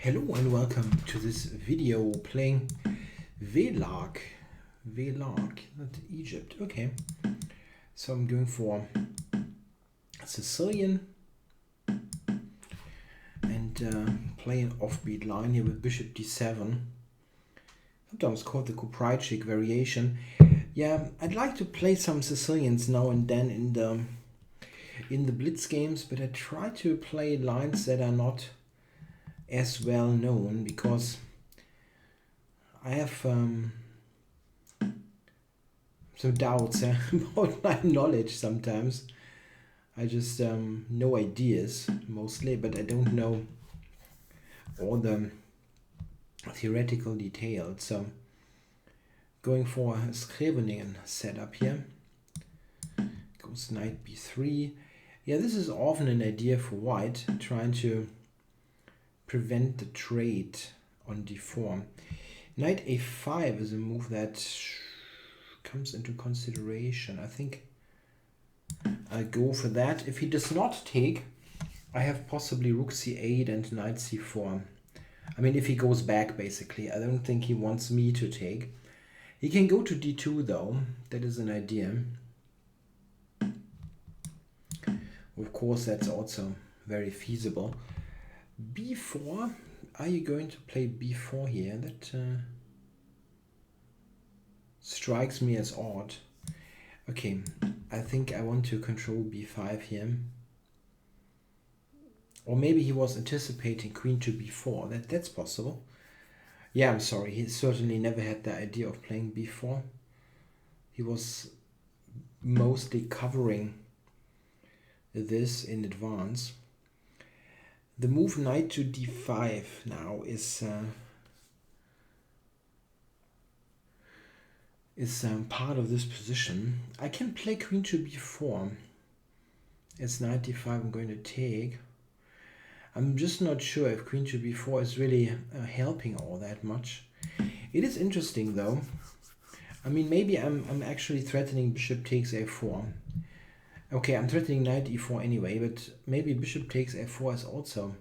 Hello and welcome to this video playing waelag, not Egypt. Okay, so I'm going for Sicilian and play an offbeat line here with bishop d7. Sometimes called the Kupreichik variation. Yeah, I'd like to play some Sicilians now and then in the Blitz games, but I try to play lines that are not as well known because I have some doubts about my knowledge sometimes. I just know ideas mostly, but I don't know all the theoretical details. So going for a Sicilian setup here. Goes knight b3. Yeah, this is often an idea for white, trying to prevent the trade on d4. Knight a5 is a move that comes into consideration. I think I'll go for that. If he does not take, I have possibly rook c8 and knight c4. I mean, if he goes back, basically. I don't think he wants me to take. He can go to d2, though. That is an idea. Of course, that's also very feasible. b4. Are you going to play b4 here? That strikes me as odd. Okay, I think I want to control b5 here. Or maybe he was anticipating queen to b4. That's possible. Yeah, I'm sorry. He certainly never had the idea of playing b4. He was mostly covering this in advance. The move knight to d5 now is part of this position. I can play queen to b4. As knight d5 I'm going to take. I'm just not sure if queen to b4 is really helping all that much. It is interesting though. I mean, maybe I'm actually threatening bishop takes a4. Okay, I'm threatening knight e4 anyway, but maybe bishop takes a4 is also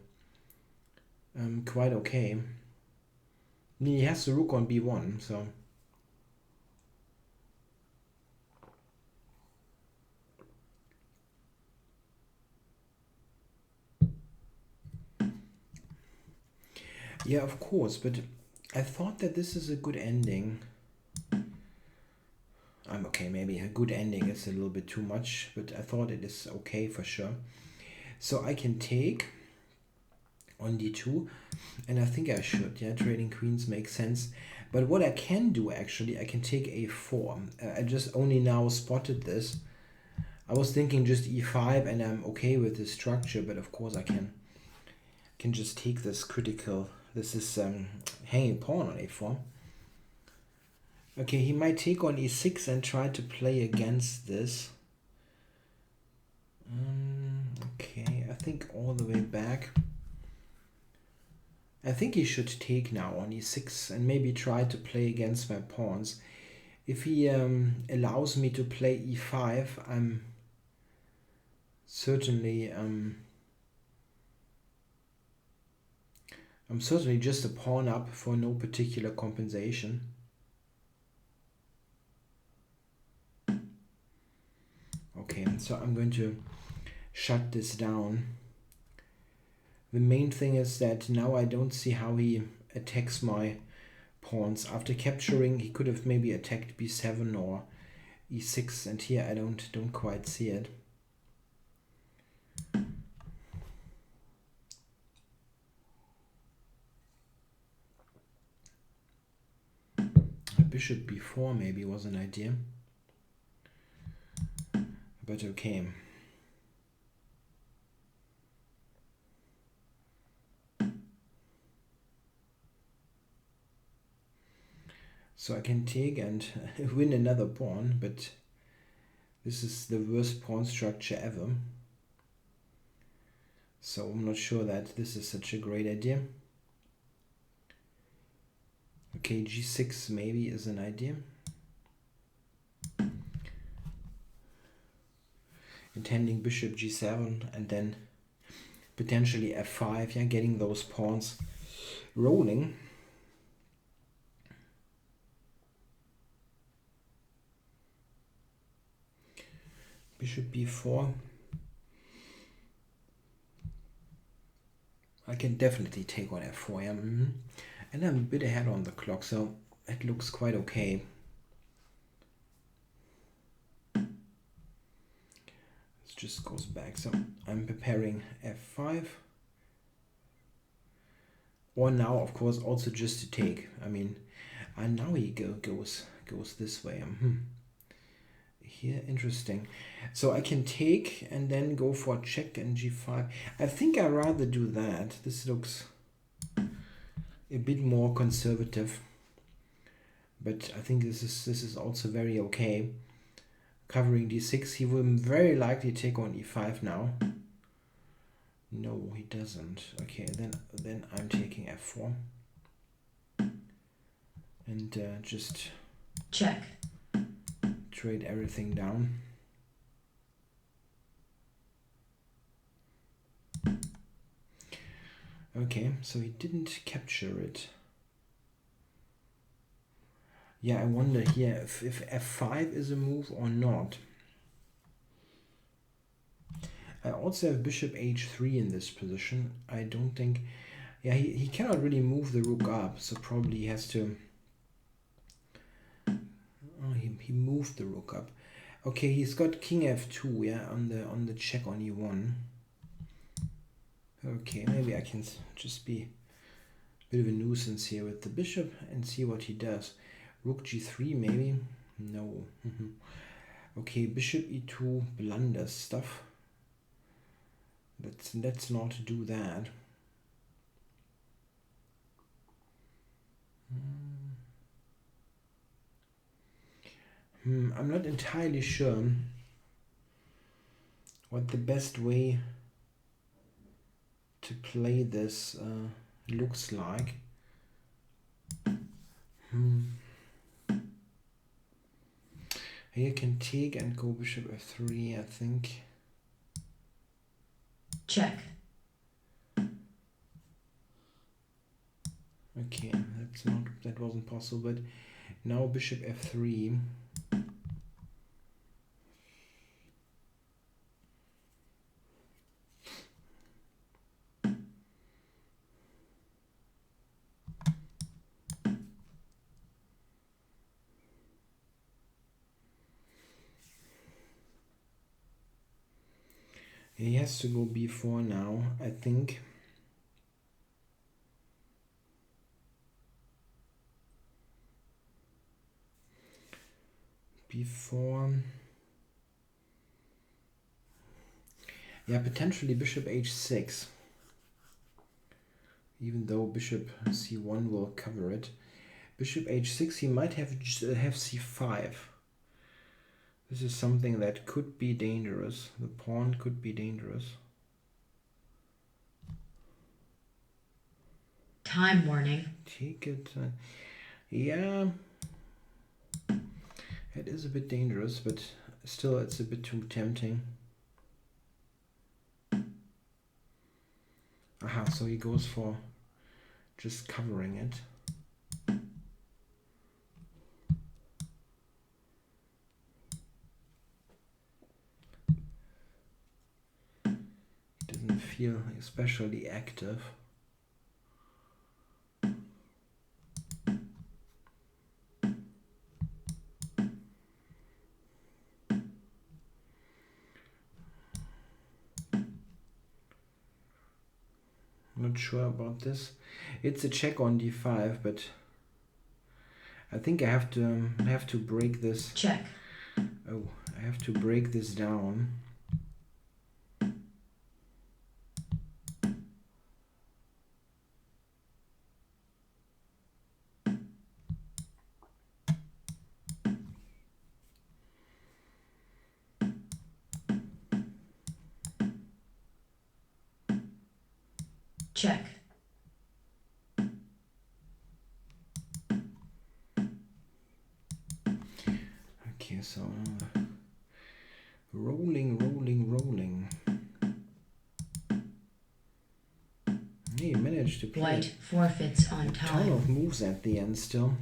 quite okay. I mean, he has the rook on b1, so. Yeah, of course, but I thought that this is a good ending. I'm okay, maybe a good ending is a little bit too much, but I thought it is okay for sure. So I can take on d2, and I think I should. Yeah, trading queens makes sense. But what I can do actually, I can take a4. I just only now spotted this. I was thinking just e5, and I'm okay with the structure, but of course I can just take this critical. This is hanging pawn on a4. Okay, he might take on e6 and try to play against this. Okay, I think all the way back. I think he should take now on e6 and maybe try to play against my pawns. If he allows me to play e5, I'm certainly just a pawn up for no particular compensation. Okay, so I'm going to shut this down. The main thing is that now I don't see how he attacks my pawns. After capturing, he could have maybe attacked b7 or e6, and here I don't quite see it. Bishop b4 maybe was an idea, but okay. So I can take and win another pawn, but this is the worst pawn structure ever. So I'm not sure that this is such a great idea. Okay, g6 maybe is an idea. Intending bishop g7 and then potentially f5, yeah, getting those pawns rolling. Bishop b4. I can definitely take on f4, yeah. And I'm a bit ahead on the clock, so it looks quite okay. It just goes back. So I'm preparing f5. Or now, of course, also just to take. I mean, and now he goes this way. Here, interesting. So I can take and then go for check and g5. I think I'd rather do that. This looks a bit more conservative, but I think this is also very okay. Covering d6, he will very likely take on e5 now. No, he doesn't. Okay, then I'm taking f4 and just check. Trade everything down. Okay, so he didn't capture it. Yeah, I wonder here if f5 is a move or not. I also have bishop h3 in this position. I don't think... Yeah, he cannot really move the rook up, so probably he has to... Oh, he moved the rook up. Okay, he's got king f2, yeah, on the check on e1. Okay, maybe I can just be a bit of a nuisance here with the bishop and see what he does. Rook g3 maybe? No. Okay, bishop e2 blunders stuff. Let's not do that. I'm not entirely sure what the best way to play this looks like. Here can take and go bishop f3, I think. Check. Okay, that wasn't possible, but now bishop f3. He has to go b4 now, I think. b4. Yeah, potentially bishop h6. Even though bishop c1 will cover it. Bishop h6, he might have c5. This is something that could be dangerous. The pawn could be dangerous. Time warning. Take it. Yeah. It is a bit dangerous, but still it's a bit too tempting. Aha, so he goes for just covering it. Doesn't feel especially active. Not sure about this. It's a check on d5, but I think I have to break this. Check. Oh, I have to break this down. Check. Okay, so rolling. He managed to White forfeits on a ton time. of moves at the end still.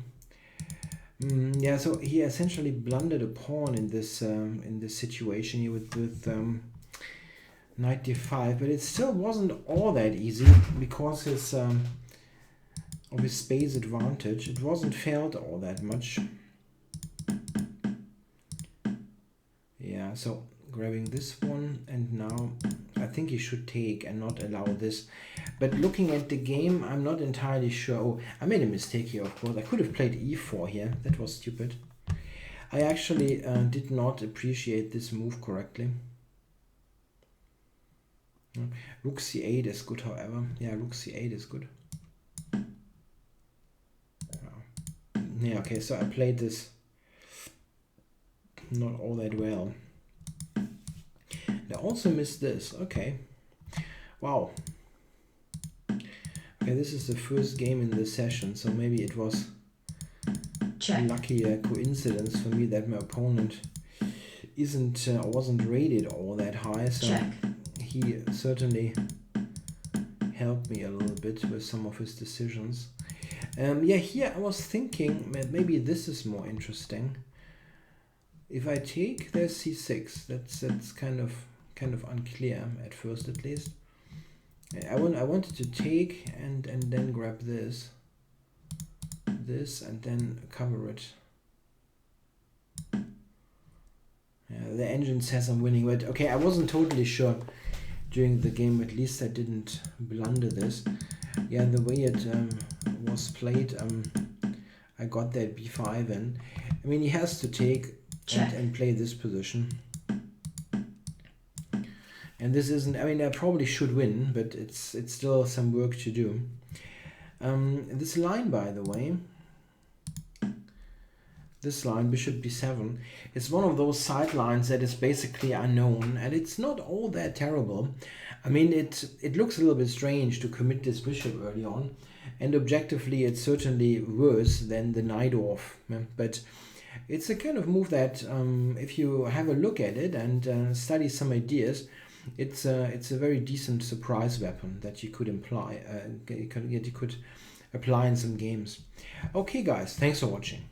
Yeah, so he essentially blundered a pawn in this situation here with knight d5, but it still wasn't all that easy because his of his space advantage. It wasn't felt all that much. Yeah, so grabbing this one, and now I think he should take and not allow this. But looking at the game, I'm not entirely sure. Oh, I made a mistake here, of course. I could have played e4 here. That was stupid. I actually did not appreciate this move correctly. Rook c8 is good, however. Yeah, rook c8 is good. Yeah, okay, so I played this not all that well. I also missed this. Okay. Wow. Okay, this is the first game in this session, so maybe it was a lucky coincidence for me that my opponent wasn't rated all that high. So he certainly helped me a little bit with some of his decisions. Yeah, here I was thinking that maybe this is more interesting. If I take, there's c6. That's kind of unclear at first, at least. I wanted to take and then grab this and then cover it. Yeah, the engine says I'm winning, but okay, I wasn't totally sure during the game. At least I didn't blunder this. Yeah, the way it was played, I got that b5 in. I mean, he has to take and play this position. And this isn't, I mean, I probably should win, but it's still some work to do. This line, by the way, this line, bishop b7, is one of those side lines that is basically unknown, and it's not all that terrible. I mean, it looks a little bit strange to commit this bishop early on, and objectively it's certainly worse than the knight off, but it's a kind of move that if you have a look at it and study some ideas, it's a very decent surprise weapon that you could apply in some games. Okay guys, thanks for watching.